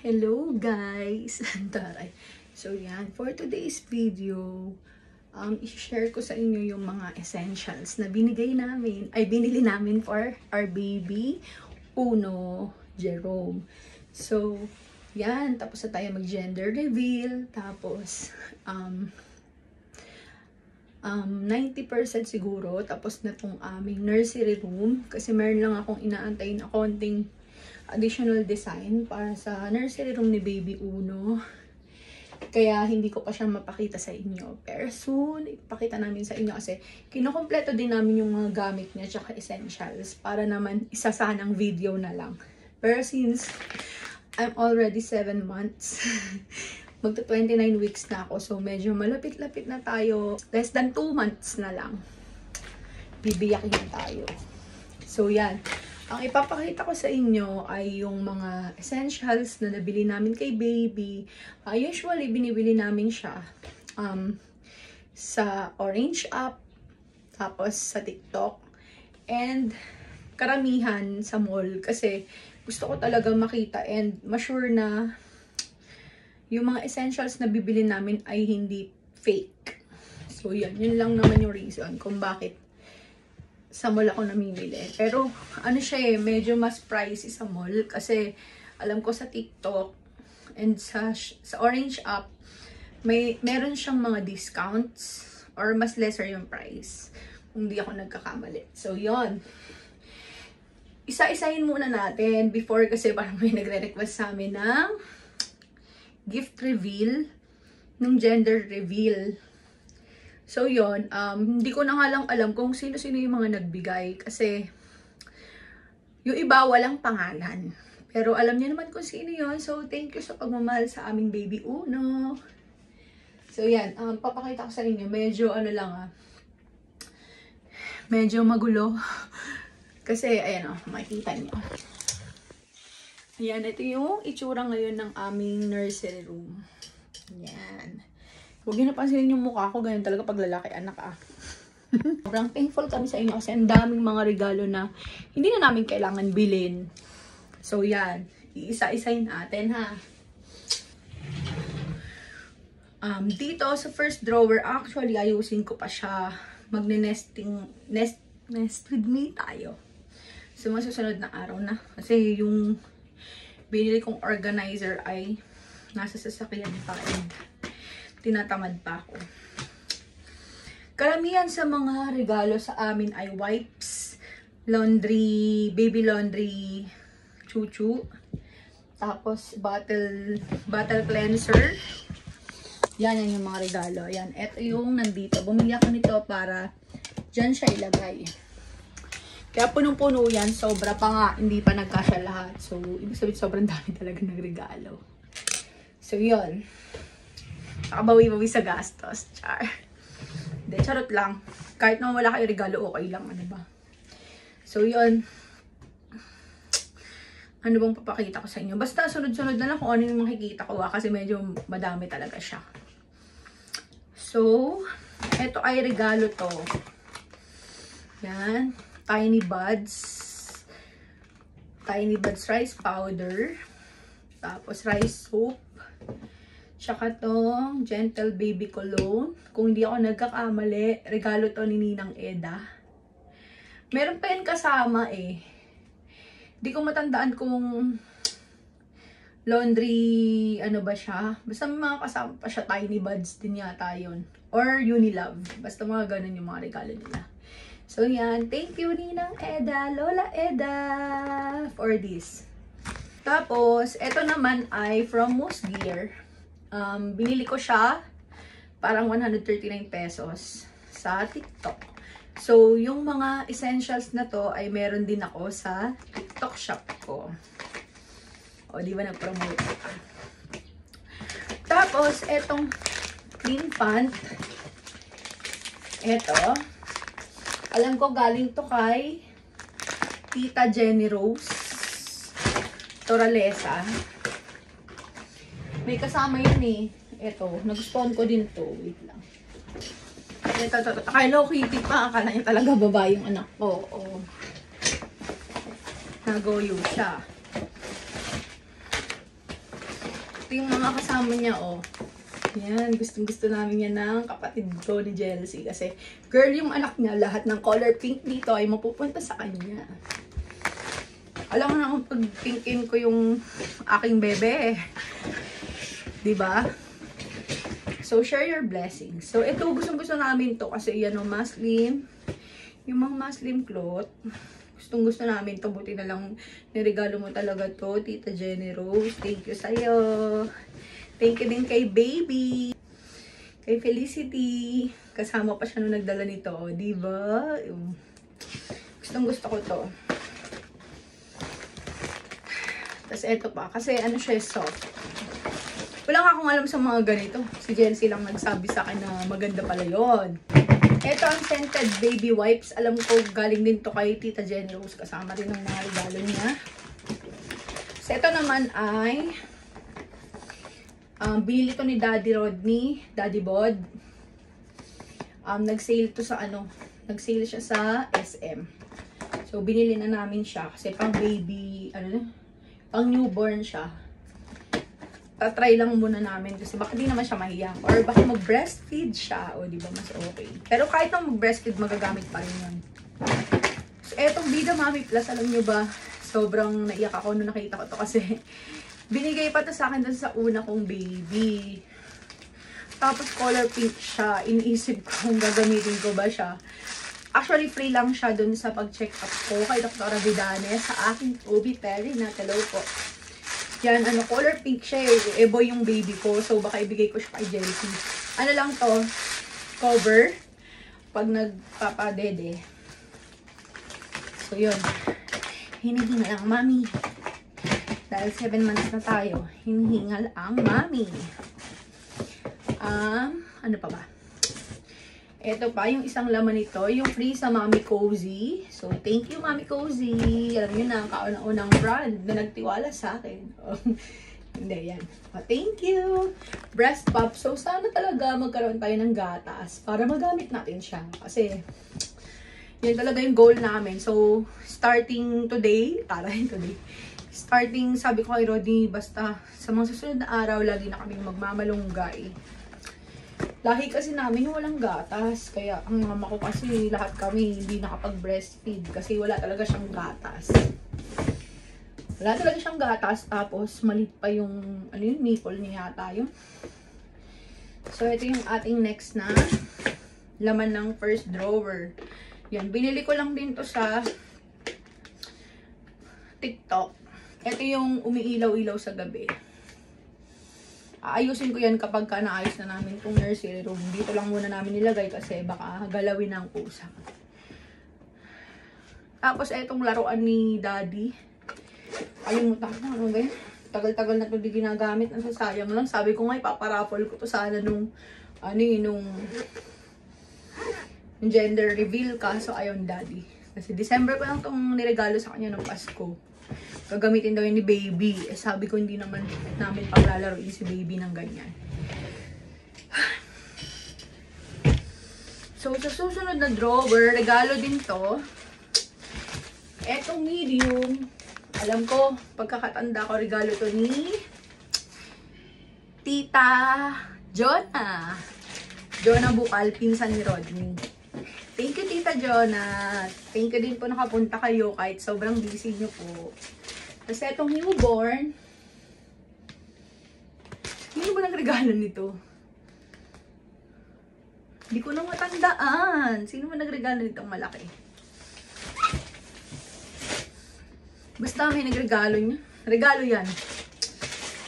Hello guys! Taray. So yan, for today's video, i-share ko sa inyo yung mga essentials na binili namin for our baby, Uno Jerome. So, yan, tapos na tayo mag-gender reveal, tapos 90% siguro, tapos na tong aming nursery room, kasi meron lang akong inaantay na konting additional design para sa nursery room ni Baby Uno. Kaya hindi ko pa siya mapakita sa inyo. Pero soon, ipakita namin sa inyo kasi kinukumpleto din namin yung mga gamit niya tsaka essentials para naman isa sanang video na lang. Pero since I'm already 7 months, magto 29 weeks na ako. So medyo malapit-lapit na tayo. Less than 2 months na lang. Bibiyakin tayo. So yan. Ang ipapakita ko sa inyo ay yung mga essentials na nabili namin kay baby. Usually, binibili namin siya sa Orange app, tapos sa TikTok, and karamihan sa mall. Kasi gusto ko talaga makita and ma-sure na yung mga essentials na bibili namin ay hindi fake. So, yun lang naman yung reason kung bakit sa mall ako namimili. Pero, ano siya medyo mas pricey sa mall. Kasi, alam ko sa TikTok and sa Orange app, meron siyang mga discounts or mas lesser yung price. Kung di ako nagkakamali. So, yon. Isa-isahin muna natin before kasi parang may nagre-request sa amin ng gift reveal, ng gender reveal. So, yun, hindi ko na nga lang alam kung sino-sino yung mga nagbigay kasi yung iba walang pangalan. Pero alam niyo naman kung sino yun. So, thank you sa pagmamahal sa aming baby Uno. So, yan, papakita ko sa inyo. Medyo, medyo magulo. Kasi, ayan makikita niyo. Ayan, ito yung itsura ngayon ng aming nursery room. Ayan. Huwag nyo napansinin yung mukha ko, ganyan talaga pag lalaki anak Sobrang thankful kami sa inyo kasi ang daming mga regalo na hindi na namin kailangan bilhin. So yan, iisa-isahin natin ha. Dito sa first drawer, actually ayusin ko pa siya. Nest with me tayo. So masusunod na araw na. Kasi yung binili kong organizer ay nasa sasakyan pa and tinatamad pa ako. Karamihan sa mga regalo sa amin ay wipes, laundry, baby laundry, chuchu, tapos bottle cleanser. Yan yung mga regalo. Yan, ito yung nandito. Bumili ako nito para dyan siya ilagay. Kaya punong-puno yan, sobra pa nga, hindi pa nagkasya lahat. So, ibig sabihin sobrang dami talaga ng regalo. So, yun. Nakabawi-bawi sa gastos. Char. Hindi, charot lang. Kahit naman wala kayo regalo, okay lang. Ano ba? So, yun. Ano bang papakita ko sa inyo? Basta, sunod-sunod na lang kung ano yung makikita ko. Kasi medyo madami talaga siya. So, eto ay regalo to. Yan. Tiny Buds. Tiny Buds rice powder. Tapos, rice soap. Tsaka tong Gentle Baby Cologne. Kung hindi ako nagkakamali, regalo to ni Ninang Eda. Meron pa yan kasama Hindi ko matandaan kung laundry, ano ba siya. Basta may mga kasama pa siya, Tiny Buds din yata yun. Or Unilove. Basta mga ganun yung mga regalo nila. So yan, thank you Ninang Eda, Lola Eda, for this. Tapos, ito naman ay from Moose Gear. Binili ko siya parang 139 pesos sa TikTok. So, yung mga essentials na to ay meron din ako sa TikTok shop ko. O, di ba nag-promote ako? Tapos, etong clean pant. Eto. Alam ko galing to kay Tita Jenny Rose Toralesa. May kasama yun Ito, nagustuhan ko din to. Wait lang. Ito. Hello Kitty pa. Akala niya talaga babae yung anak ko. Nagoyo siya. Ito yung mga kasama niya, oh. Yan, gustong-gusto namin yan ng kapatid ko ni Chelsea. Kasi, girl, yung anak niya, lahat ng color pink dito ay mapupunta sa kanya. Alam mo na kung pag-pinkin ko yung aking bebe. Diba? So, share your blessings. So, ito, gustong-gusto namin to kasi yan o, muslim. Yung mga muslim cloth. Gustong-gusto namin to. Buti na lang niregalo mo talaga to, Tita Jenny Rose. Thank you sa'yo. Thank you din kay Baby. Kay Felicity. Kasama pa siya nung nagdala nito. Diba? Gustong-gusto ko to. Tapos eto pa. Kasi ano siya, soft. Wala nga akong alam sa mga ganito. Si Chelsea lang nagsabi sa akin na maganda pala yon. Ito ang scented baby wipes. Alam ko galing din to kay Tita Jenny Rose. Kasama rin ng mga regalo niya. So ito naman ay binili to ni Daddy Rodney, Daddy Bod. Nag-sale to sa ano, nag-sale siya sa SM. So binili na namin siya kasi pang baby, pang newborn siya. Tatry lang muna namin kasi baka di naman siya mahiyang or baka mag-breastfeed siya o di ba mas okay. Pero kahit nang mag-breastfeed magagamit pa rin yun. So etong Bida Mami Plus, alam nyo ba, sobrang naiyak ako nung nakita ko to kasi binigay pa to sa akin dun sa una kong baby. Tapos color pink siya. Iniisip ko kung gagamitin ko ba siya. Actually, free lang siya dun sa pag-check up ko kay Dr. Vidane sa aking OB Perry na hello po. Yan, color pink siya eh. Ebo yung baby ko. So, baka ibigay ko siya kay Chelsea. Ano lang to? Cover. Pag nagpapadede. So, yun. Hinihinga lang, mami. Dahil 7 months na tayo, hinihingal ang mami. Ano pa ba? Ito pa, yung isang laman nito, yung free sa Mami Cozy. So, thank you, Mami Cozy. Alam nyo na, ang kaunang-unang brand na nagtiwala sa akin. Hindi, yan. Thank you. Breast pump. So, sana talaga magkaroon tayo ng gatas para magamit natin siya. Kasi, yan talaga yung goal namin. So, starting today, starting, sabi ko kay Rodney, basta sa mga susunod na araw, lagi na kami magmamalunggay. Lahi kasi namin walang gatas. Kaya ang mama ko kasi lahat kami hindi nakapag-breastfeed kasi wala talaga siyang gatas. Wala talaga siyang gatas. Tapos malit pa yung nipple niya yata yun. So ito yung ating next na laman ng first drawer. Yan, binili ko lang din to sa TikTok. Ito yung umiilaw-ilaw sa gabi. Aayusin ko yan kapag naayos na namin itong nursery room. Dito lang muna namin nilagay kasi baka galawin ng pusa. Tapos itong laruan ni Daddy. Kalimutan ko ano ba yun? Tagal-tagal na ito di ginagamit. Nasasayang lang. Sabi ko nga ipaparaffle ko to sana nung gender reveal kaso ayon Daddy. Kasi December ko lang itong niregalo sa kanya ng Pasko. Gagamitin daw yun ni Baby. Eh, sabi ko, hindi naman namin paglalaroin si Baby ng ganyan. So, sa susunod na drawer, regalo din to. Etong medium, alam ko, pagkakatanda ko, regalo to ni Tita Jonah. Jonah Bukal, pinsan ni Rodney. Thank you, Tita Jonah. Thank you din po nakapunta kayo kahit sobrang busy nyo po. Tapos etong newborn. Sino ba nagregalo nito? Hindi ko na matandaan. Sino ba nagregalo nitong malaki? Basta may nagregalo niya. Regalo yan.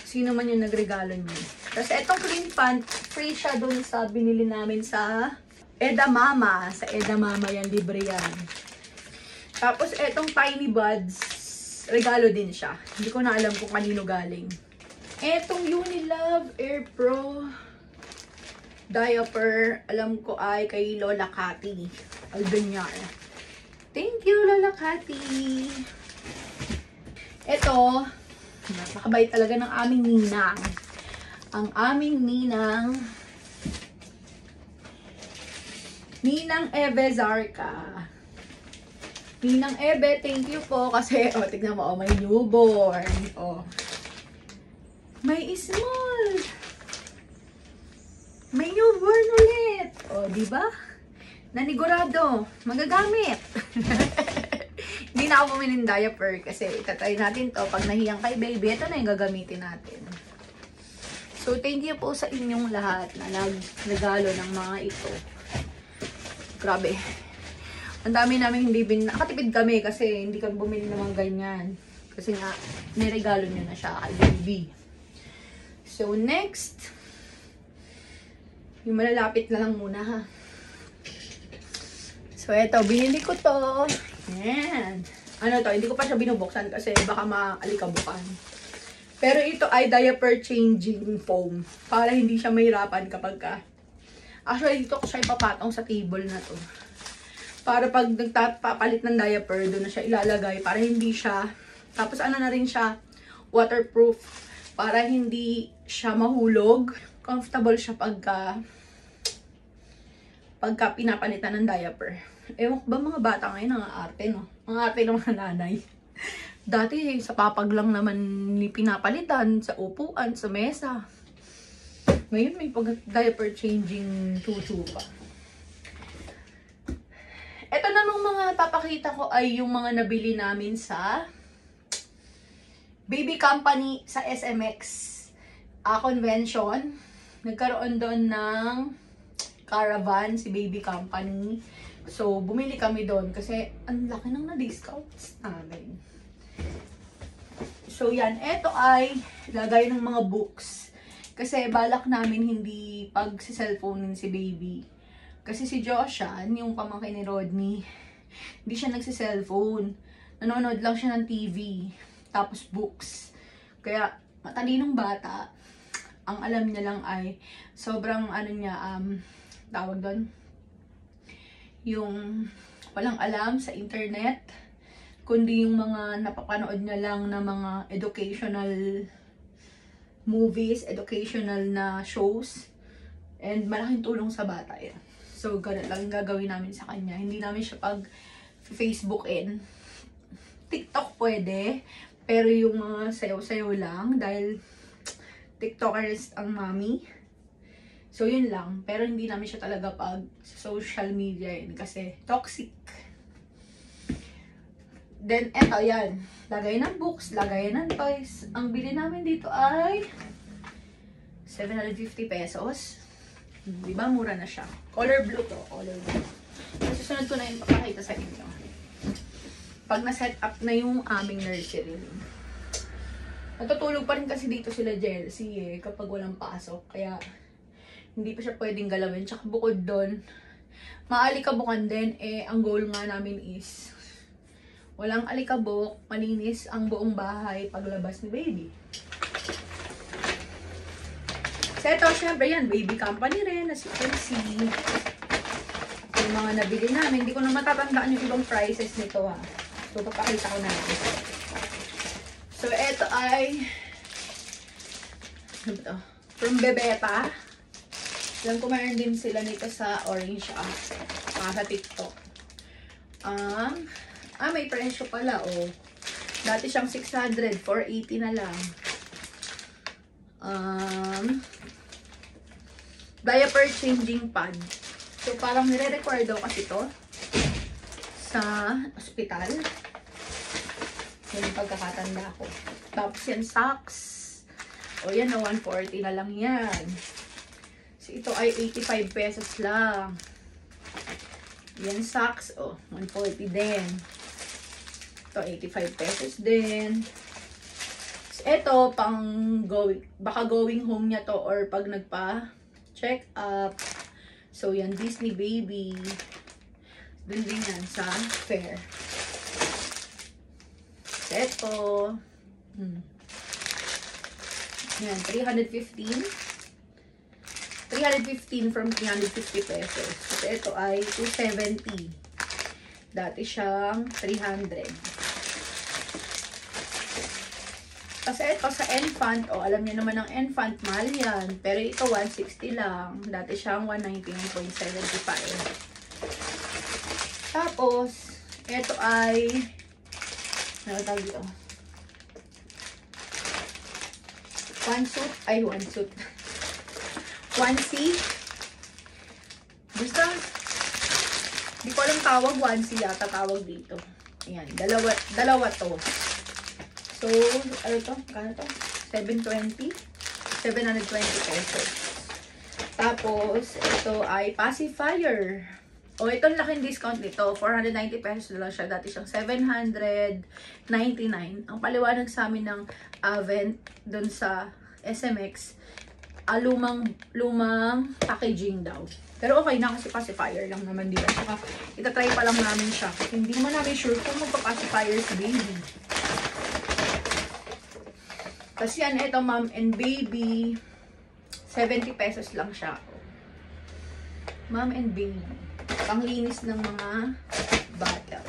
Sino man yung nagregalo niya. Tapos etong clean pant, free siya doon sa binili namin sa Edamama. Sa Edamama yan, libre yan. Tapos etong Tiny Buds, regalo din siya. Hindi ko na alam kung kanino galing. Etong Unilove Air Pro diaper, alam ko ay kay Lola Cathy Albeñar. Thank you, Lola Cathy. Ito, napakabait talaga ng aming ninang. Ang aming Ninang Eve Zarka. Ninang Ebe, thank you po kasi, tignan mo, may newborn. May small. May newborn ulit. O, diba? Nanigurado. Magagamit. Hindi na ako bumili ng diaper kasi itatry natin to. Pag nahiyang kay baby, ito na yung gagamitin natin. So, thank you po sa inyong lahat na nagregalo ng mga ito. Grabe. Ang dami namin hindi nakatipid kami kasi hindi kami bumili ng mga ganyan. Kasi nga, niregalo nyo na siya kay baby. So, next. Yung malalapit na lang muna, ha. So, eto. Binili ko to. Yan. Ano to? Hindi ko pa siya binubuksan kasi baka maalikabukan. Pero ito ay diaper changing foam. Para hindi siya mahirapan kapag ka. Actually, dito ko siya ipapatong sa table na to. Para pag nagpapalit ng diaper, doon na siya ilalagay. Para hindi siya. Tapos ano na rin siya, waterproof. Para hindi siya mahulog. Comfortable siya pagka pinapalitan ng diaper. Ewan ko ba mga bata ngayon, ang arte, no? Ang arte ng mga nanay. Dati, sa papag lang naman pinapalitan, sa upuan, sa mesa. Ngayon, may pag-diaper changing tutu pa. Ito namang mga papakita ko ay yung mga nabili namin sa Baby Company sa SMX convention. Nagkaroon doon ng caravan si Baby Company. So, bumili kami doon kasi ang laki ng na-discounts namin. So, yan. Ito ay lagay ng mga books. Kasi balak namin hindi pag-cellphone si Baby. Kasi si Joshan, yung pamangkin ni Rodney, hindi siya nagsi-cellphone. Nanonood lang siya ng TV. Tapos books. Kaya, matalinong bata. Ang alam niya lang ay sobrang ano niya, tawag doon, yung walang alam sa internet, kundi yung mga napapanood niya lang na mga educational movies, educational na shows, and malaking tulong sa bata yan. So, ganun lang gagawin namin sa kanya. Hindi namin siya pag-Facebookin. TikTok pwede, pero yung mga sayaw-sayaw lang, dahil TikTokers ang mami. So, yun lang. Pero hindi namin siya talaga pag social media yun kasi toxic. Then, eto yan. Lagay ng books, lagay ng toys. Ang bili namin dito ay 750 pesos. Diba? Mura na siya. Color blue to. Color blue. Susunod ko na yung papakita sa inyo. Pag na-set up na yung aming nursery. Natutulog pa rin kasi dito sila Chelsea kapag walang pasok. Kaya, hindi pa siya pwedeng galawin. Tsaka bukod doon, maalikabukan din. Ang goal nga namin is, walang alikabok, malinis ang buong bahay paglabas ni baby. So, ito, syempre yan, Baby Company rin, as you can see. Yung mga nabili namin, hindi ko na matatandaan yung ibang prices nito, ha. So, papakita ko na natin. So, ito ay ano to? From Bebeta. Alam ko mayroon din sila nito sa Orange sa TikTok. May presyo pala, oh. Dati siyang 600, 480 na lang. Diaper changing pad. So, parang nire-require daw kasi to sa ospital. Yung pagkakatanda ko. Tapos yan, socks. O yan, na 140 na lang yan. So, ito ay 85 pesos lang. Yan, socks. O, 140 din. Ito, 85 pesos din. So, ito, pang baka going home niya to or pag nagpa-check up. So, yan, Disney Baby. Dun din yan sa fair. Ito. Yan, 315. 315 from 350 pesos. At ito ay 270. Dati siyang 300. Kasi ito sa Enfant, alam niyo naman ang Enfant, mahal yan. Pero ito 160 lang. Dati siyang 199.75. Tapos, ito ay ano tawag dito? Onesie. Basta, di ko alam tawag, onesie yata tawag dito. Ayan, dalawa to. So, ano to? Kano to? 720 pesos. Tapos, ito ay pacifier. O, ito laking discount nito. 490 pesos lang siya. Dati siyang 799. Ang paliwanag sa amin ng Avent dun sa SMX, lumang packaging daw. Pero okay na kasi pacifier lang naman, di ba? Saka, itatry pa lang namin siya. Hindi naman namin sure kung magpa-pacifier si baby. Kasi yan, ito mom and baby. 70 pesos lang siya. Mom and baby. Panglinis ng mga bata.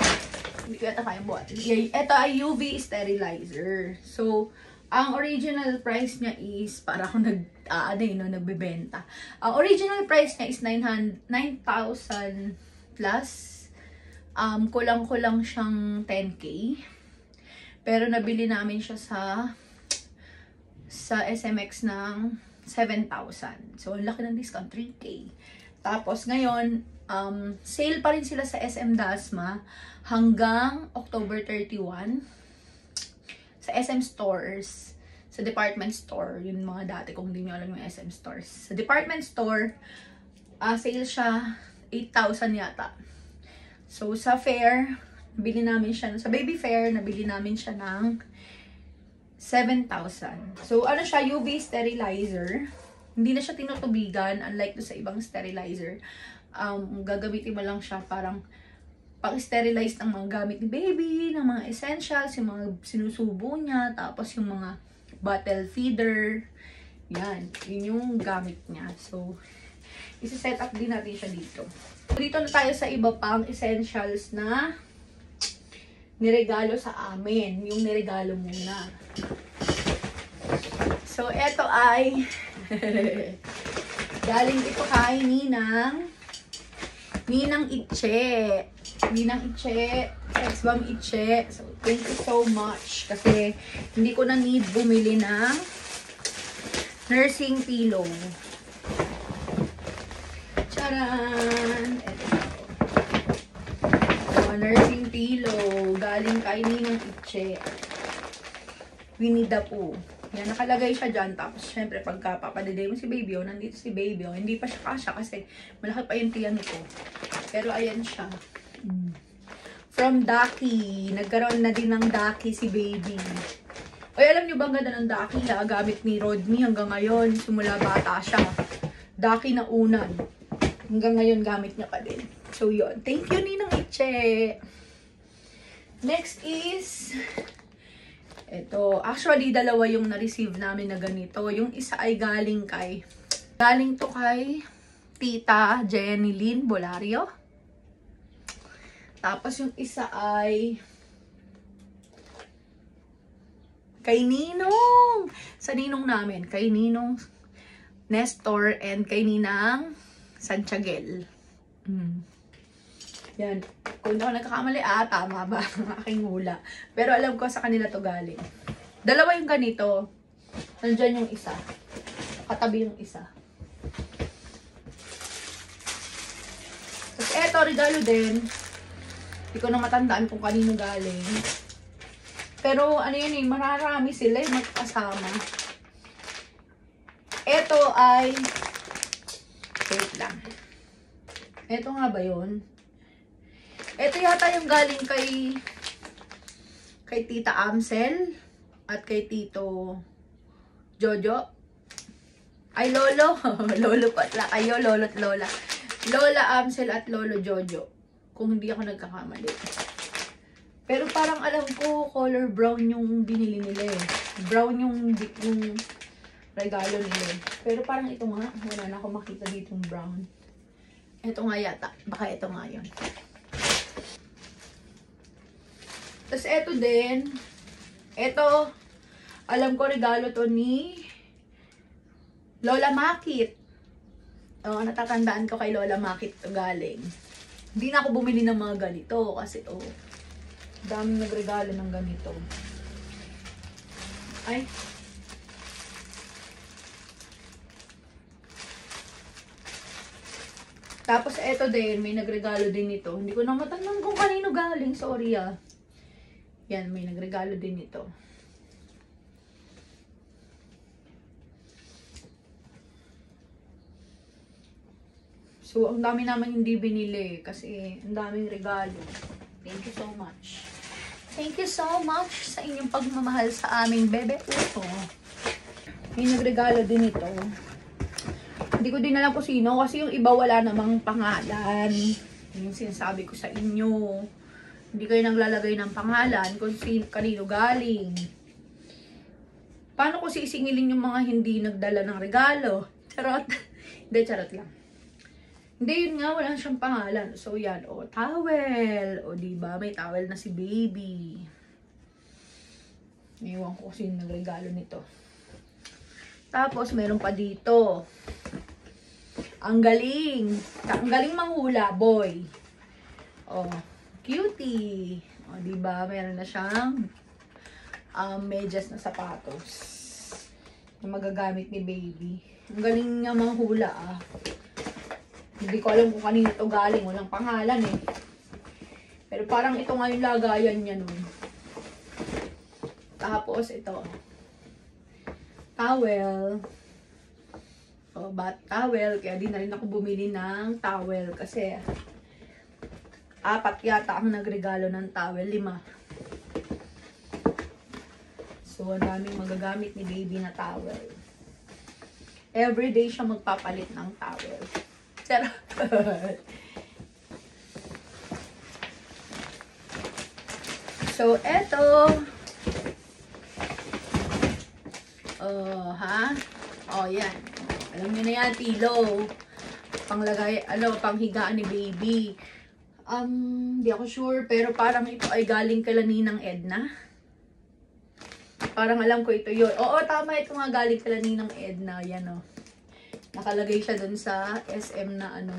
Hindi ko yata kaya buhat. Ito ay UV sterilizer. So, ang original price niya is, para akong nagbebenta. Ang original price niya is 9,000 plus. Kulang-kulang siyang 10K. Pero nabili namin siya sa SMX ng 7,000. So, ang laki ng discount, 3K. Tapos, ngayon, sale pa rin sila sa SM Dasma hanggang October 31. Sa SM Stores, sa department store, yun mga dati kung hindi nyo alam yung SM Stores. Sa department store, sale siya 8,000 yata. So, sa fair, nabili namin siya, sa baby fair, nabili namin siya ng 7,000. So, ano siya, UV sterilizer. Hindi na siya tinutubigan, unlike do sa ibang sterilizer. Gagamitin mo lang siya parang pang-sterilize ng mga gamit ni baby, ng mga essentials, yung mga sinusubo niya, tapos yung mga bottle feeder. Yan, yun yung gamit niya. So, isi-set up din natin siya dito. Dito na tayo sa iba pang essentials na niregalo sa amin. Yung niregalo muna. So, eto ay galing ito kay Ninang Itche. Ninang Itche, ex-bam Itche. So, thank you so much. Kasi, hindi ko na need bumili ng nursing pillow. Charan! Ito. Nursing pillow. Galing kay Ninang Itche. Winnie the Pooh. Yan, nakalagay siya dyan. Tapos, syempre, pagka papadiday mo si baby, nandito si baby, hindi pa siya kasya kasi malaki pa yung tiyan ko. Pero, ayan siya. From Daki. Nagkaroon na din ng Daki si baby. Ay, alam nyo ba ang ganda ng Daki ha? Gamit ni Rodney hanggang ngayon. Simula bata siya. Daki na unan. Hanggang ngayon gamit niya pa din. So, yun. Thank you, Ninang Itche. Next is ito. Actually, dalawa yung na-receive namin na ganito. Yung isa ay galing to kay Tita Jenny Lynn Bolario. Tapos yung isa ay kay Ninong. Sa Ninong namin. Kay Ninong Nestor and kay Ninang Santiaguel. Yan. Kung hindi ako nagkakamali, tama ba ang aking hula. Pero alam ko sa kanila to galing. Dalawa yung ganito. Nandyan yung isa. Katabi yung isa. Tapos eto, regalo din. Hindi ko na matandaan kung kanino galing. Pero ano yun mararami sila yung magkasama. Eto ay wait lang. Eto nga ba yun? Eto yata yung galing kay Tita Amsel at kay Tito Jojo. Ay, Lolo. Lolo pala kayo, Lolo at Lola. Lola Amsel at Lolo Jojo. Kung hindi ako nagkakamali. Pero parang alam ko, color brown yung binili nila eh. Brown yung regalo nila eh. Pero parang ito nga, wala na ako makita dito yung brown. Ito nga yata. Baka ito nga yun. Tapos eto din. Eto, alam ko regalo to ni Lola Makit. Natatandaan ko kay Lola Makit to galing. Hindi na ako bumili ng mga ganito kasi daming nagregalo ng ganito. Ay. Tapos, eto din, may nagregalo din ito. Hindi ko na matandaan kung kanino galing. Sorry ah. Yan, may nagregalo din ito. So, ang dami naman hindi binili kasi ang daming regalo. Thank you so much. Thank you so much sa inyong pagmamahal sa aming bebe uto. May nagregalo din ito. Hindi ko din alam kung sino kasi yung iba wala namang pangalan. Yung sinasabi ko sa inyo. Hindi kayo naglalagay ng pangalan kung kanino galing. Paano ko sisingilin yung mga hindi nagdala ng regalo? Charot. Hindi, charot lang. Hindi, yun nga, wala siyang pangalan. So, yan. O, towel. O, diba? May towel na si baby. Ewan ko kung sino nagregalo nito. Tapos, meron pa dito. Ang galing. Ang galing manghula, boy. O, cutie. O, diba? Meron na siyang medyas na sapatos na magagamit ni baby. Ang galing nga manghula, ah. Hindi ko alam kung kanino ito galing. Walang pangalan eh. Pero parang ito nga yung lagayan niya nun. Tapos ito. Towel. O, bath towel. Kaya di na rin ako bumili ng towel. Kasi 4 yata ang nagregalo ng towel. 5. So, ang daming magagamit ni baby na towel. Everyday siya magpapalit ng towel. So, eto. Yan. Alam niyo na yan, pillow. Panglagay, panghigaan ni baby. Di ako sure, pero parang ito ay galing kala Ninang Edna. Parang alam ko ito yun. Oo, tama, ito nga galing kala Ninang Edna. Yan, oh. Nakalagay siya dun sa SM na na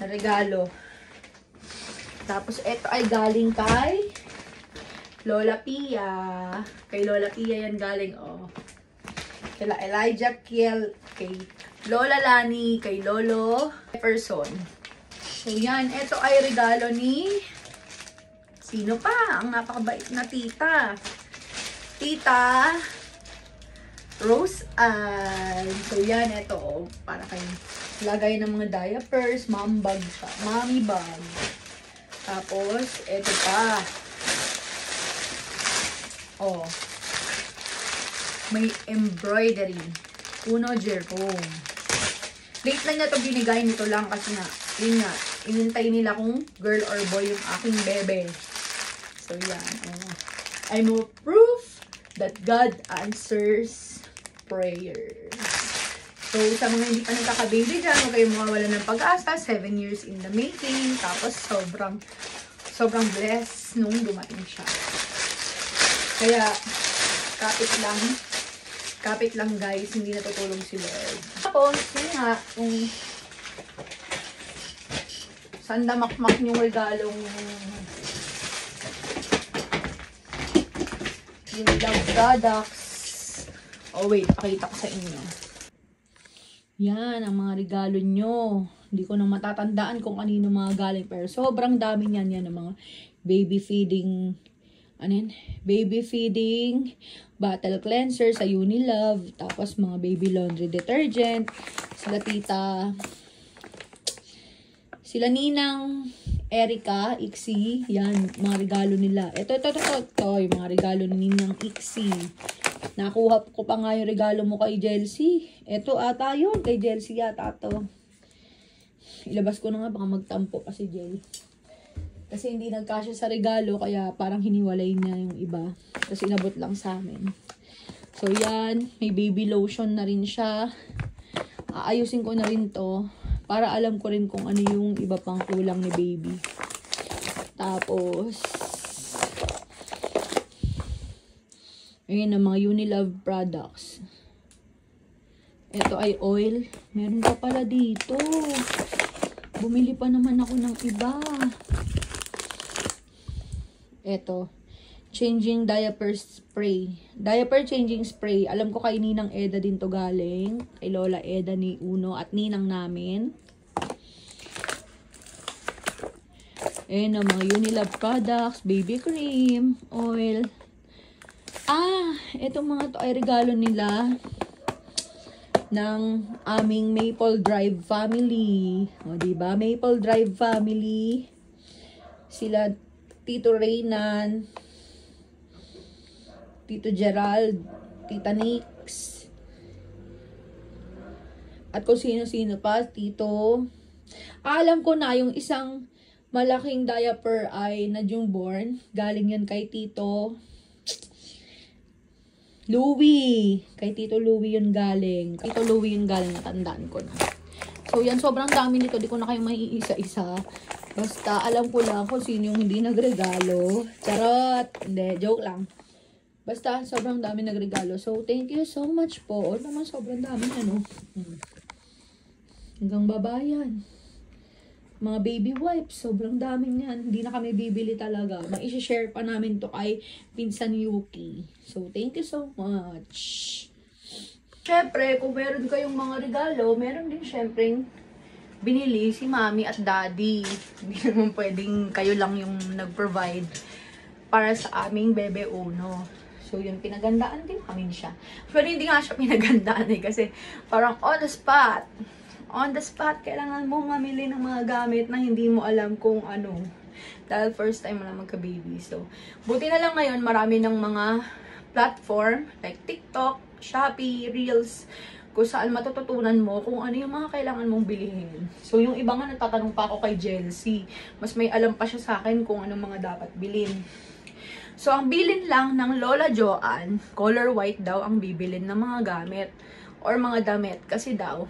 regalo. Tapos, ito ay galing kay Lola Pia. Kay Lola Pia yan galing, oh. Kila Elijah Kiel, kay Lola Lani, kay Lolo Person. So, yan. Ito ay regalo ni sino pa? Ang napakabait na tita. Tita Rose Ann. So, yan. Ito, oh, para kayo lagay ng mga diapers, mom bag siya. Mommy bag. Tapos, ito pa. Oh. May embroidery. Uno Jerome. Late na niya ito binigay. Nito lang kasi nga. Yun nga. Inintay nila kung girl or boy yung aking bebe. So, yan. Oh. I know proof that God answers prayers. So, sa mga hindi pa nagkaka-baby dyan, huwag kayong mawawala ng pag-asa. 7 years in the making. Tapos, sobrang blessed nung dumating siya. Kaya, kapit lang guys, hindi natutulog si Lord. Tapos, yun nga, kung sandamakmak yung regalong yung love products. Oh wait, pakita ko sa inyo. Yan, ang mga regalo nyo. Hindi ko na matatandaan kung kanino mga galing. Pero sobrang dami niyan. Yan ang mga baby feeding. Ano yan? Baby feeding. Bottle cleanser sa Unilove. Tapos mga baby laundry detergent. Sila tita. Sila Ninang Erica, Ixie. Yan, mga regalo nila. Ito. Yung mga regalo ni Ninang Ixie. Nakuha ko pa nga yung regalo mo kay Jelsie. Ito ata yun. Kay Jelsie yata to. Ilabas ko na nga. Baka magtampo pa si Jel. Kasi hindi nagkasya sa regalo. Kaya parang hiniwalay niya yung iba. Kasi inabot lang sa amin. So yan. May baby lotion na rin siya. Aayusin ko na rin to. Para alam ko rin kung ano yung iba pang kulang ni baby. Tapos ayun ang mga Unilove products. Ito ay oil. Meron pa pala dito. Bumili pa naman ako ng iba. Ito. Changing diaper spray. Diaper changing spray. Alam ko kay Ninang Eda din to galing. Kay Lola Eda ni Uno at Ninang namin. Ayan ang mga Unilab products, baby cream, oil. Itong mga to ay regalo nila ng aming Maple Drive family. O, diba? Maple Drive family. Sila, Tito Reynan, Tito Gerald, Tita Nix, at kung sino-sino pa, Tito. Alam ko na, yung isang malaking diaper ay na Jungborn. Galing yan kay Tito Louie. Kay Tito Louie yun galing. Tito Louie yun galing, natandaan ko na. So yan, sobrang dami nito. Di ko na kayo maiisa-isa. Basta alam ko lang kung sino yung hindi nagregalo. Charot! Hindi, joke lang. Basta sobrang dami nagregalo. So thank you so much po. O naman sobrang dami ano. Hanggang babayan. Mga baby wipes, sobrang dami niyan. Hindi na kami bibili talaga. Mai-share pa namin to kay Pinsan Yuki. So, thank you so much. Syempre, kung meron kayong mga regalo, meron din syempre binili si Mami at Daddy. Hindi naman pwedeng kayo lang yung nag-provide para sa aming bebe uno. So, yun, pinagandaan din namin siya. Pero hindi nga siya pinagandaan kasi parang on the spot. On the spot, kailangan mo mamili ng mga gamit na hindi mo alam kung ano. Dahil first time mo na magka-baby. So, buti na lang ngayon, marami ng mga platform like TikTok, Shopee, Reels, kung saan matututunan mo kung ano yung mga kailangan mong bilhin. So, yung iba nga nagtatanong pa ako kay Jelsie. Mas may alam pa siya sa akin kung anong mga dapat bilhin. So, ang bilin lang ng Lola Joanne, color white daw ang bibilin ng mga gamit or mga damit. Kasi daw,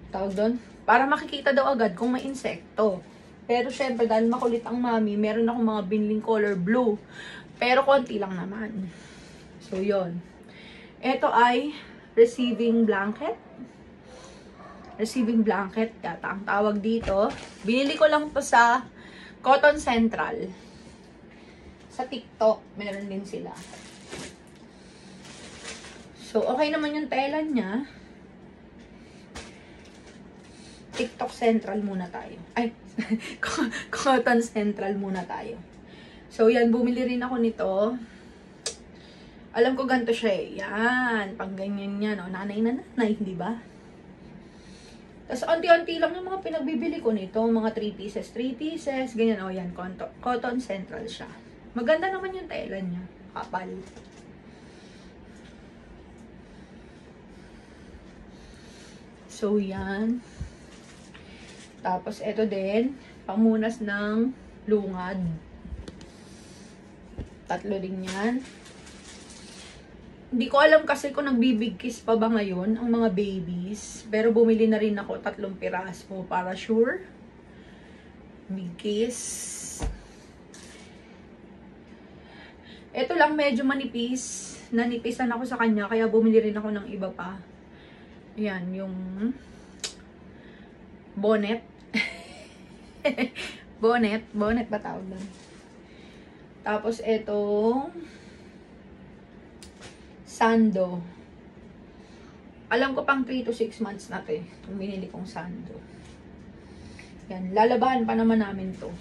tawag doon, para makikita daw agad kung may insekto. Pero syempre, dahil makulit ang mami, meron akong mga binling color blue. Pero konti lang naman. So, yon. Ito ay receiving blanket. Receiving blanket, yata ang tawag dito. Binili ko lang to sa Cotton Central. Sa TikTok, meron din sila. So, okay naman yung tela niya. TikTok Central muna tayo. Ay, Cotton Central muna tayo. So, yan, bumili rin ako nito. Alam ko ganito siya eh. Yan, pang ganyan yan. O, nanay na nanay, di ba? Tapos, onti-onti lang yung mga pinagbibili ko nito. Mga 3 pieces, ganyan. O, yan, Cotton Central siya. Maganda naman yung tela niya. Kapal. So, yan. Tapos, ito din, pamunas ng lungad. 3 din yan. Hindi ko alam kasi kung nagbibig kiss pa ba ngayon ang mga babies. Pero bumili na rin ako 3 piraso para sure. Big kiss. Ito lang medyo manipis. Nanipisan ako sa kanya kaya bumili rin ako ng iba pa. Yan, yung bonnet. Bonnet ba tawag doon? Tapos etong sando. Alam ko pang 3 to 6 months na to eh. Itong binili kong sando. Yan, lalabahan pa naman namin to.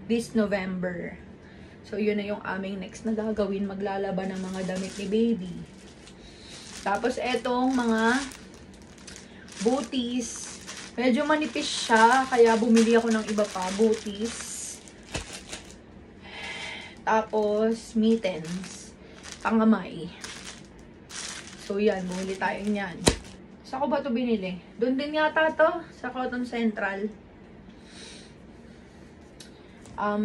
This November. So yun na yung aming next na gagawin. Maglalaba ng mga damit ni baby. Tapos etong mga booties. Medyo manipis siya, kaya bumili ako ng iba pa, booties. Tapos, mittens. Pangamay. So, yan, bumili tayo niyan. Saan ko ba ito binili? Doon din yata to sa Cotton Central.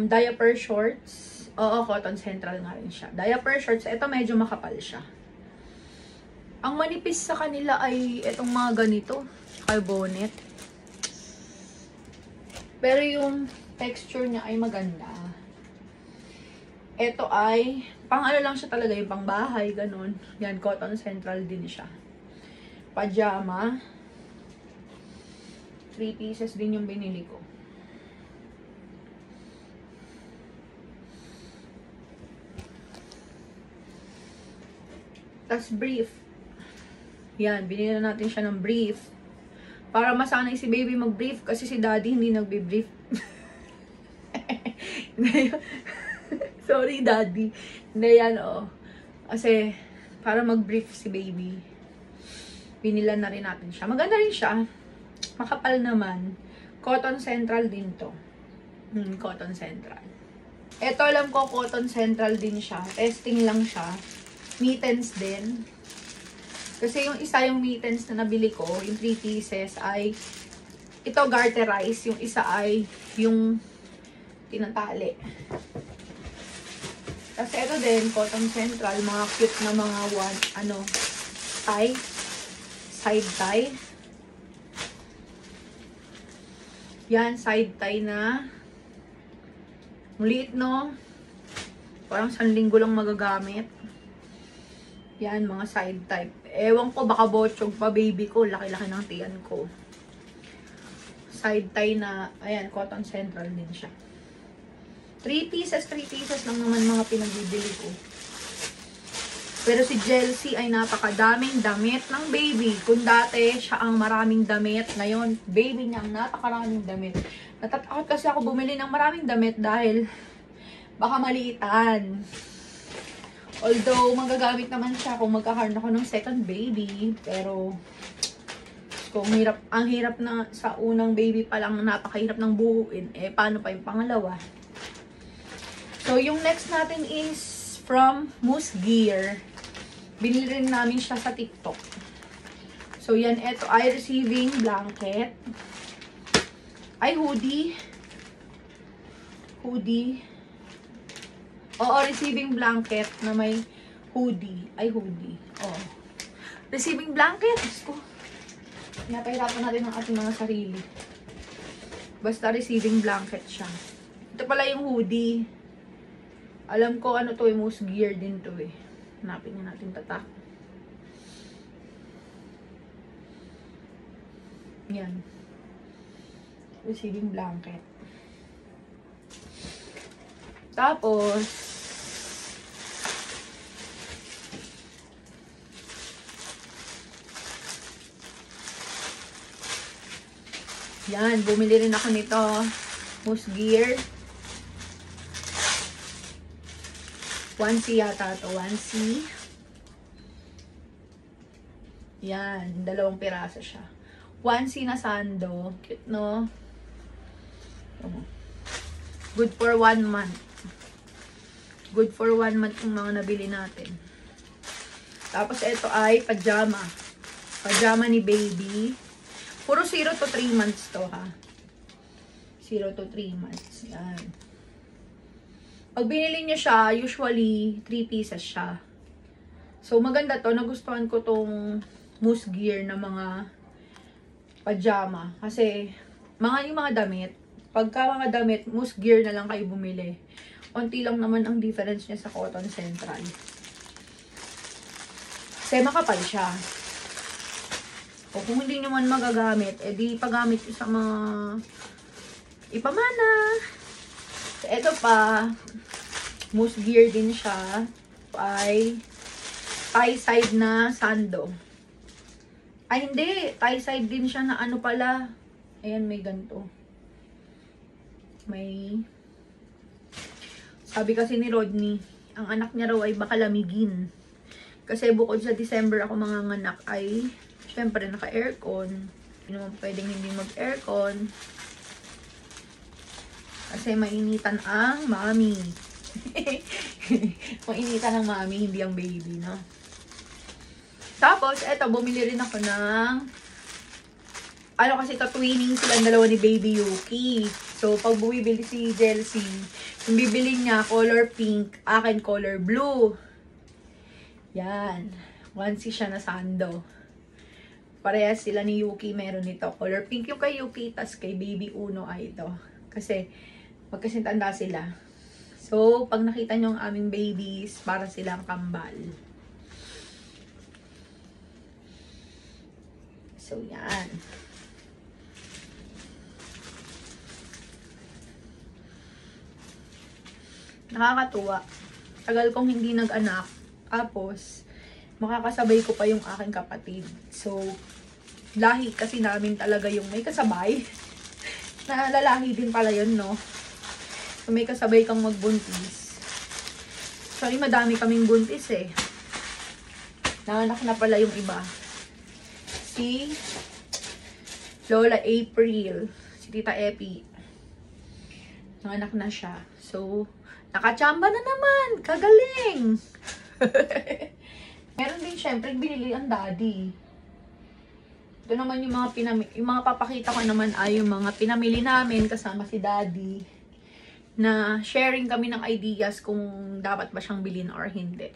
Diaper shorts. Oo, Cotton Central nga rin siya. Diaper shorts, ito medyo makapal siya. Ang manipis sa kanila ay itong mga ganito. Kay bonnet. Pero yung texture niya ay maganda. Ito ay, pang ano lang siya talaga, yung pang bahay, ganun. Yan, Cotton Central din siya. Pajama. 3 pieces din yung binili ko. Tapos brief. Yan, binili na natin siya ng brief. Para masanay si baby mag-brief kasi si daddy hindi nagbe-brief. Sorry, daddy. Hindi yan, oh. Kasi, para mag-brief si baby, pinilan na rin natin siya. Maganda rin siya. Makapal naman. Cotton Central din to. Cotton Central. Ito, alam ko, Cotton Central din siya. Testing lang siya. Mittens din. Kasi yung isa yung mittens na nabili ko, yung 3 pieces, ay ito garterize. Yung isa ay yung tinatali. Kasi ito din, Cotton Central, mga cute na mga tie. Side tie. Yan, side tie na. Muliit, no? Parang 1 linggo lang magagamit. Yan, mga side tie. Ewan ko, baka botsog pa baby ko. Laki-laki ng tiyan ko. Side tie na, ayan, Cotton Central din siya. 3 pieces lang naman mga pinagbibili ko. Pero si Chelsea ay napakadaming damit ng baby. Kung dati siya ang maraming damit, ngayon baby niya ang napakaraming damit. Natatakot kasi ako bumili ng maraming damit dahil baka maliitan. Although magagamit naman siya kung magkakaroon ako ng second baby. Pero kung ang hirap na sa unang baby pa lang, napakahirap ng buuin. Eh paano pa yung pangalawa? So yung next natin is from Moose Gear. Binili rin namin siya sa TikTok. So, yan. Ito ay receiving blanket. Ay, hoodie. Hoodie. Oo, receiving blanket na may hoodie. Ay, hoodie. Oo. Receiving blanket. Diyos ko. Napahirapan natin ang ating mga sarili. Basta receiving blanket siya. Ito pala yung hoodie. Alam ko ano to, Moose Gear din to eh. Hanapin na natin tatak. Yan. Receiving blanket. Tapos, yan. Bumili rin ako nito. Moose Gear. Onesie yata to. Onesie. Yan. 2 piraso siya. Onesie na sando. Cute, no? Good for 1 month. Good for 1 month yung mga nabili natin. Tapos, ito ay pajama. Pajama ni baby. Puro 0 to 3 months to, ha? 0 to 3 months. Yan. Pag binili niyo siya, usually 3 pieces siya. So, maganda to. Nagustuhan ko tong Moose Gear na mga pajama. Kasi, yung mga damit, pagka mga damit, Moose Gear na lang kayo bumili. Konti lang naman ang difference niya sa Cotton Central. Kasi makapal siya. O kung hindi naman magagamit, edi pagamit nyo sa mga ipamana. Ito pa, Moose Gear din siya. Ay tie side na sando. Ay hindi, tie side din siya na ano pala. Ayan, may ganito. May, sabi kasi ni Rodney, ang anak niya raw ay baka lamigin. Kasi bukod sa December ako manganganak ay, syempre naka-aircon. Hindi naman pwedeng hindi mag-aircon. Kasi mainitan ang mami. Mainitan ang mami, hindi ang baby, no? Tapos, eto, bumili rin ako ng ano kasi twinning silang dalawa ni Baby Yuki. So, pag bumibili si Chelsea, yung bibili niya, color pink, akin color blue. Yan. Onesie siya na sando. Parehas sila ni Yuki, meron nito. Color pink yung kay Yuki, tas kay Baby Uno ay ito. Kasi, magkasintanda sila. So, pag nakita nyo ang aming babies, para silang kambal. So, yan. Nakakatuwa. Tagal kong hindi nag-anak. Tapos, makakasabay ko pa yung aking kapatid. So, lahi kasi namin talaga yung may kasabay. Na lalaki din pala yun, no? So, may kasabay kang magbuntis. Sorry, madami kaming buntis eh. Nanganak na pala yung iba. Si Lola April. Si Tita Epi. Nanganak na siya. So, nakachamba na naman. Kagaling! Meron din syempre, binili ang daddy. Ito naman yung mga papakita ko naman ay yung mga pinamili namin kasama si daddy. Na sharing kami ng ideas kung dapat ba siyang bilhin or hindi.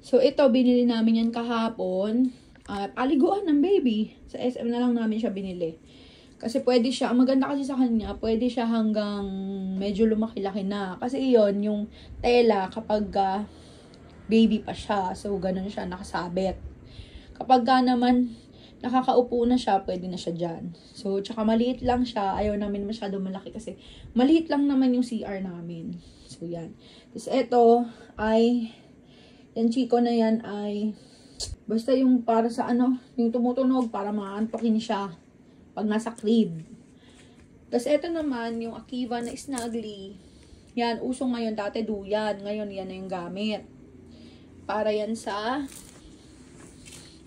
So, ito, binili namin yan kahapon. Paliguan ng baby. Sa SM na lang namin siya binili. Kasi pwede siya, ang maganda kasi sa kanya, pwede siya hanggang medyo lumaki-laki na. Kasi yon yung tela kapag baby pa siya. So, ganun siya, nakasabit. Kapag naman, nakakaupo na siya, pwede na siya dyan. So, tsaka maliit lang siya. Ayaw namin masyado malaki kasi maliit lang naman yung CR namin. So, yan. Tapos, ito ay, yung chiko na yan ay, basta yung para sa yung tumutunog para maantokin siya pag nasa crib. Tapos, ito naman, yung Akiva na Snuggly. Yan, uso ngayon, dati duyan. Ngayon, yan na yung gamit. Para yan sa,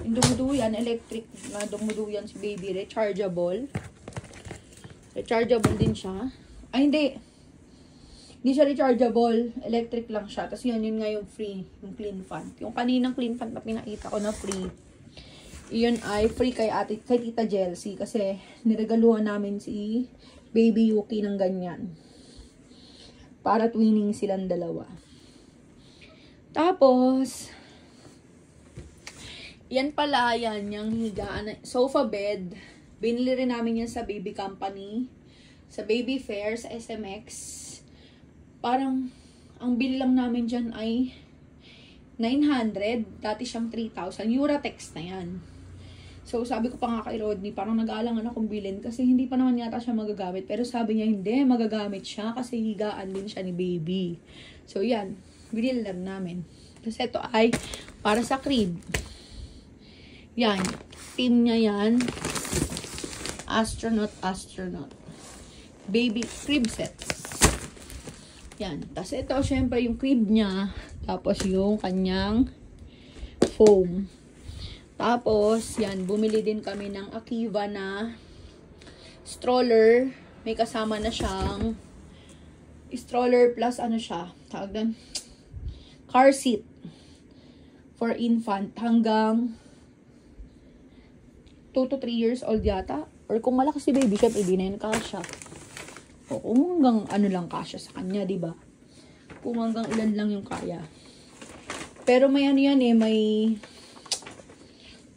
yung dumuduyan, electric na dumuduyan si baby, rechargeable. Rechargeable din siya. Ay, hindi. Hindi siya rechargeable. Electric lang siya. Tapos yun nga yung free, yung clean fan. Yung kaninang clean fan na pinakita ko na free. Yun ay free kay Tita Jelsie kasi niregaluhan namin si Baby Yuki ng ganyan. Para twinning silang dalawa. Tapos, yan pala, yan, yung higaan, sofa bed. Binili rin namin yan sa Baby Company. Sa Baby Fair, sa SMX. Parang, ang bili lang namin dyan ay 900. Dati siyang 3,000. Uratex na yan. So, sabi ko pa nga kay Rodney, parang nag-aalangan akong bilhin kasi hindi pa naman yata siya magagamit. Pero sabi niya, hindi, magagamit siya kasi higaan din siya ni baby. So, yan. Binili lang namin. Kasi ito ay para sa crib. Yan. Team niya yan. Astronaut. Baby crib set. Yan. Tapos ito, syempre, yung crib niya. Tapos yung kanyang foam. Tapos, yan, bumili din kami ng Akiva na stroller. May kasama na siyang stroller plus ano siya, tawag doon, car seat for infant hanggang 2 to 3 years old yata. Or kung malaki si baby, syempre di na yun kasya. O kung hanggang ano lang kasya sa kanya, diba? Kung hanggang ilan lang yung kaya. Pero may ano yan eh, may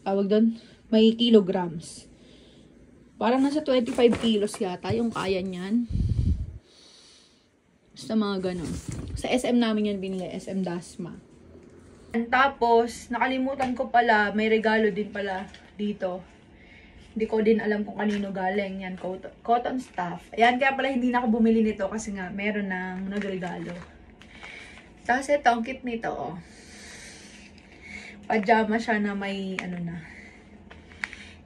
tawag doon, may kilograms. Parang nasa 25 kilos yata yung kaya niyan. Basta mga ganun. Sa SM namin yan binili, SM Dasma. Tapos, nakalimutan ko pala, may regalo din pala dito. Hindi ko din alam kung kanino galing. Yan, cotton stuff. Ayan, kaya pala hindi na ako bumili nito kasi nga, meron nang nagregalo. Tapos ito, ang cute nito, oh. Pajama siya na may, ano na.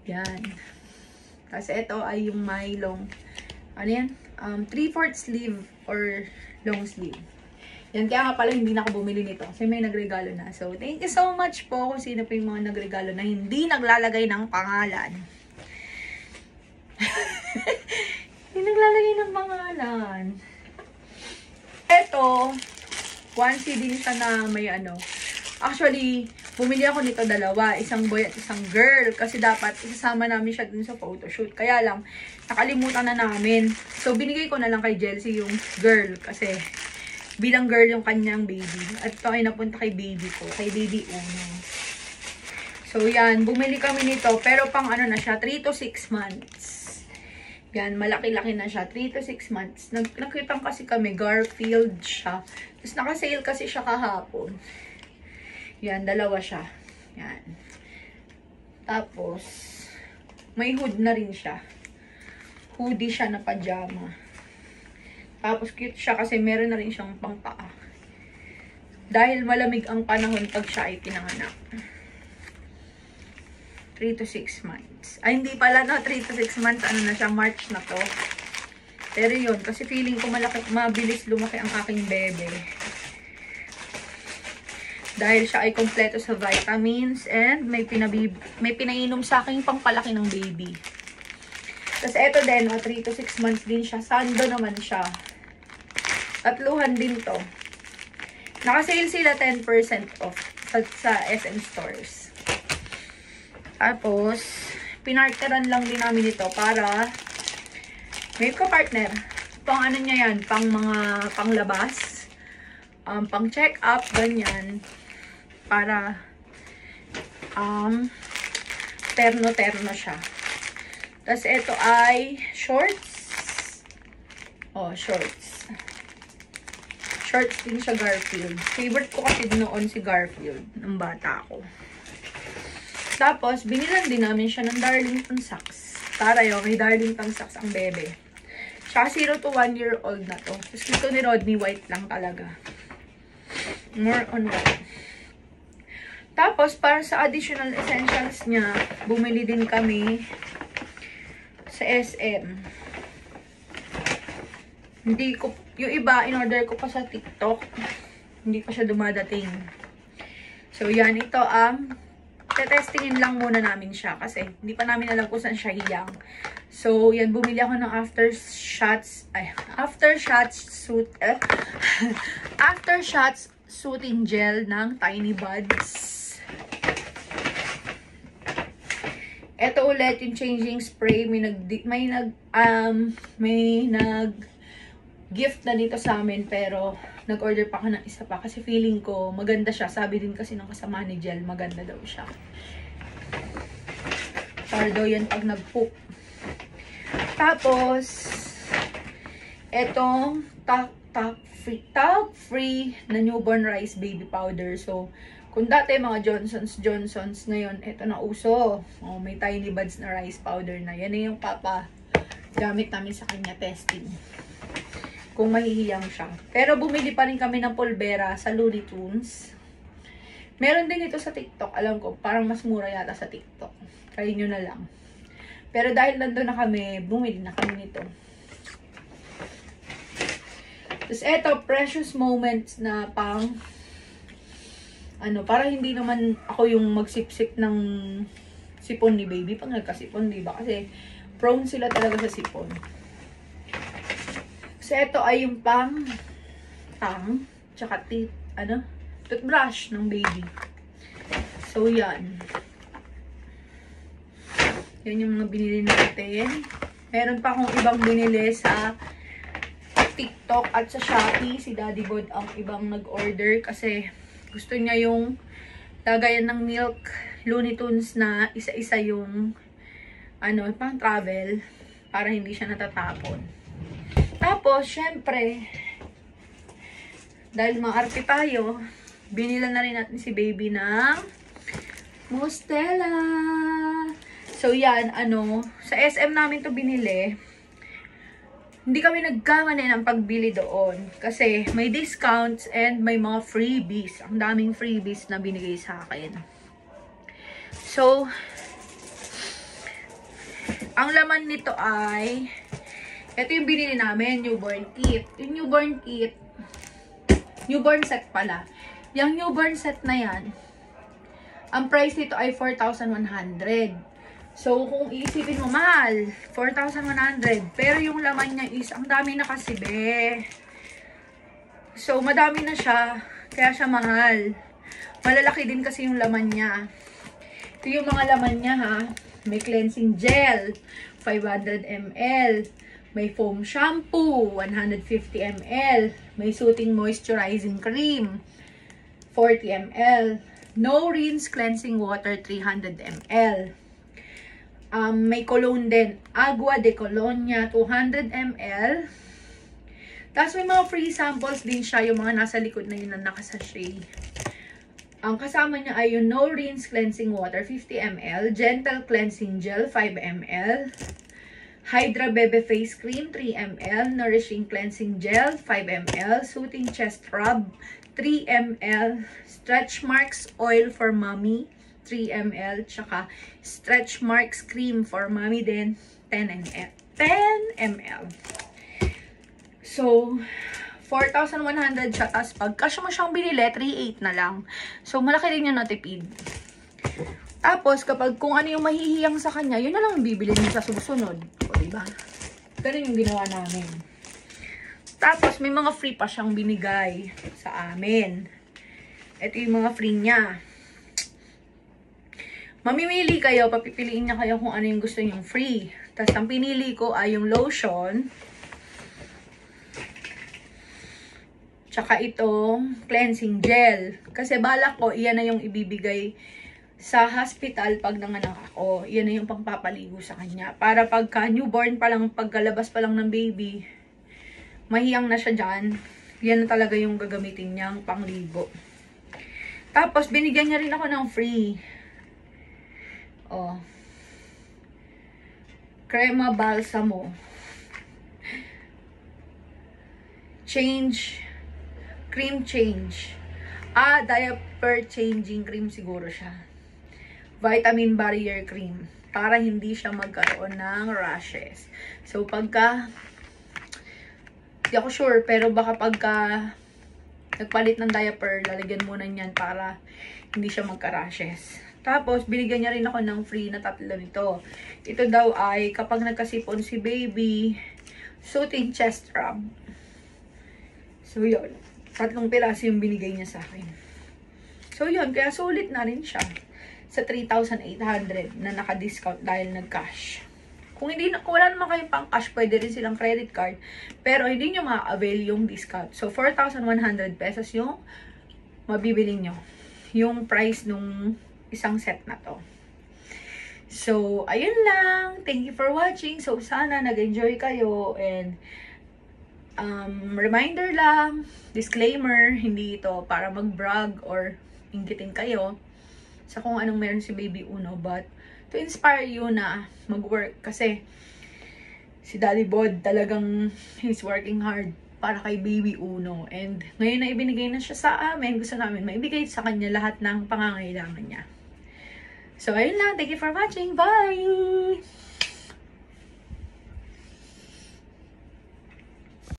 Yan. Kasi ito ay yung may long, ano yan? 3/4 sleeve or long sleeve. Yan, kaya nga pala hindi na ako bumili nito. Kasi may nagregalo na. So, thank you so much po kung sino po yung mga nagregalo na hindi naglalagay ng pangalan. Hindi naglalagay ng pangalan. Ito, onesie din siya na may ano. Actually, bumili ako nito dalawa. Isang boy at isang girl. Kasi dapat isasama namin siya dun sa photoshoot. Kaya lang, nakalimutan na namin. So, binigay ko na lang kay Jelsie yung girl. Kasi, bilang girl yung kanyang baby. At ito ay napunta kay baby ko. Kay baby Uno. So, yan. Bumili kami nito. Pero pang ano na siya, 3 to 6 months. Yan, malaki-laki na siya. 3 to 6 months. Nakitang kasi kami, Garfield siya. Tapos, nakasale kasi siya kahapon. Yan, dalawa siya. Yan. Tapos, may hood na rin siya. Hoodie siya na pajama. Tapos, cute siya kasi meron na rin siyang pangpaa. Dahil malamig ang panahon pag siya ay pinanganak. 3 to 6 months. Ay, hindi pala, no? 3 to 6 months. Ano na siya? March na to. Pero yun, kasi feeling ko mabilis lumaki ang aking bebe. Dahil siya ay kompleto sa vitamins and may pinainom sa akin pangpalaki ng baby. Tapos eto din, 3 to 6 months din siya. Sando naman siya. Tatluhan din to. Naka-sale sila 10% off sa SM stores. Tapos, pinarteran lang din namin ito para may ka-partner. Pang ano niya yan, pang mga panglabas, pang check-up, ganyan. Para terno-terno siya. Tapos ito ay shorts. Oh, shorts. Shorts din siya Garfield. Favorite ko kasi noon si Garfield ng bata ko. Tapos, binilan din namin siya ng Darlington socks. Para yun, may Darlington socks ang bebe. Tsaka 0 to 1 year old na to. Tapos gusto ni Rodney white lang talaga. More on white. Tapos, para sa additional essentials niya, bumili din kami sa SM. Hindi ko, yung iba, in-order ko pa sa TikTok. Hindi pa siya dumadating. So, yan. Ito ang testingin lang muna namin siya kasi hindi pa namin alam kung saan siya hiyang. So, yan. Bumili ako ng after shots soothing gel ng Tiny Buds. Ito ulit yung changing spray. May nag-gift na dito sa amin pero nag-order pa ako ng isa pa kasi feeling ko maganda siya. Sabi din kasi ng kasama ni Gel, maganda daw siya. Para daw yan pag nag-poop. Tapos, etong talc-free na newborn rice baby powder. So, kung dati mga Johnson's ngayon, ito na uso. Oh, may Tiny Buds na rice powder na. Yan yung gamit namin sa kanya testing. Kung mahihiyang siya. Pero bumili pa rin kami ng pulbera sa Looney Tunes. Meron din ito sa TikTok. Alam ko, parang mas mura yata sa TikTok. Try nyo na lang. Pero dahil nandun na kami, bumili na kami nito. Tapos ito, Precious Moments na pang para hindi naman ako yung magsipsip ng sipon ni baby pag nagkasipon, diba? Kasi prone sila talaga sa sipon. Kasi ito ay yung tsaka toothbrush ng baby. So, yan. Yan yung mga binili natin. Meron pa akong ibang binili sa TikTok at sa Shopee. Si Daddy Bod ang ibang nag-order kasi gusto niya yung lagayan ng milk Looney Tunes na isa-isa yung pang travel para hindi siya natatapon. Tapos, syempre, dahil maarte tayo, binila na rin natin si baby ng Mustela. So, yan, sa SM namin to binili. Hindi kami nagkamali ng pagbili doon. Kasi may discounts and may mga freebies. Ang daming freebies na binigay sa akin. So, ang laman nito ay, ito yung binili namin, newborn kit. Yung newborn kit, newborn set pala. Yung newborn set na yan, ang price nito ay 4,100. So, kung iisipin mo, mahal, 4,100. Pero yung laman niya is, ang dami na kasi, be. So, madami na siya, kaya siya mahal. Malalaki din kasi yung laman niya. Ito yung mga laman niya, ha. May cleansing gel, 500 ml. May foam shampoo, 150 ml. May soothing moisturizing cream, 40 ml. No rinse cleansing water, 300 ml. May cologne din. Agua de Colonia, 200 ml. Tapos may mga free samples din siya. Yung mga nasa likod na yun na nakasashay. Ang kasama niya ay yung No Rinse Cleansing Water, 50 ml. Gentle Cleansing Gel, 5 ml. Hydra Bebe Face Cream, 3 ml. Nourishing Cleansing Gel, 5 ml. Soothing Chest Rub, 3 ml. Stretch Marks Oil for Mommy, 3 ml. Tsaka Stretch Marks Cream for Mommy din, 10 ml. So, 4,100 siya. Tapos, pag cash mo siyang binili, 3,800 na lang. So, malaki rin yung natipid. Tapos, kapag kung ano yung mahihiyang sa kanya, yun na lang bibili niyo sa susunod. O, diba? Ganun yung ginawa namin. Tapos, may mga free pa siyang binigay sa amin. Ito yung mga free niya. Mamimili kayo, papipiliin niya kayo kung ano yung gusto niyong free. Tapos, ang pinili ko ay yung lotion. Tsaka itong cleansing gel. Kasi balak ko, iyan na yung ibibigay sa hospital pag nanganak ako. Iyan na yung pangpapaligo sa kanya. Para pagka newborn pa lang, pagkalabas pa lang ng baby, mahiyang na siya dyan. Yan na talaga yung gagamitin niyang pangligo. Tapos, binigyan niya rin ako ng free. Oh. Crema balsamo. Cream change. Diaper changing cream siguro siya. Vitamin barrier cream. Para hindi siya magkaroon ng rashes. So, pagka, di ako sure, pero baka pagka nagpalit ng diaper, lalagyan muna niyan para hindi siya magka-rashes. Tapos, binigyan niya rin ako ng free na 3 nito. Ito daw ay, kapag nagkasipon si baby, soothing chest rub. So, yun. 3 piraso yung binigay niya sa akin. So, yun. Kaya sulit na rin siya sa 3,800 na naka-discount dahil nag-cash. Kung wala naman kayong pang-cash, pwede rin silang credit card. Pero, hindi nyo ma-avail yung discount. So, 4,100 pesos yung mabibili nyo. Yung price nung isang set na to. So, ayun lang. Thank you for watching. So, sana nag-enjoy kayo. And, reminder lang, disclaimer, hindi ito para mag-brag or inggitin kayo sa kung anong meron si Baby Uno. But, to inspire you na mag-work. Kasi, si Daddy Bod talagang he's working hard para kay Baby Uno. And, ngayon na ibinigay na siya sa amin. Gusto namin maibigay sa kanya lahat ng pangangailangan niya. So, ayun lang. Thank you for watching. Bye!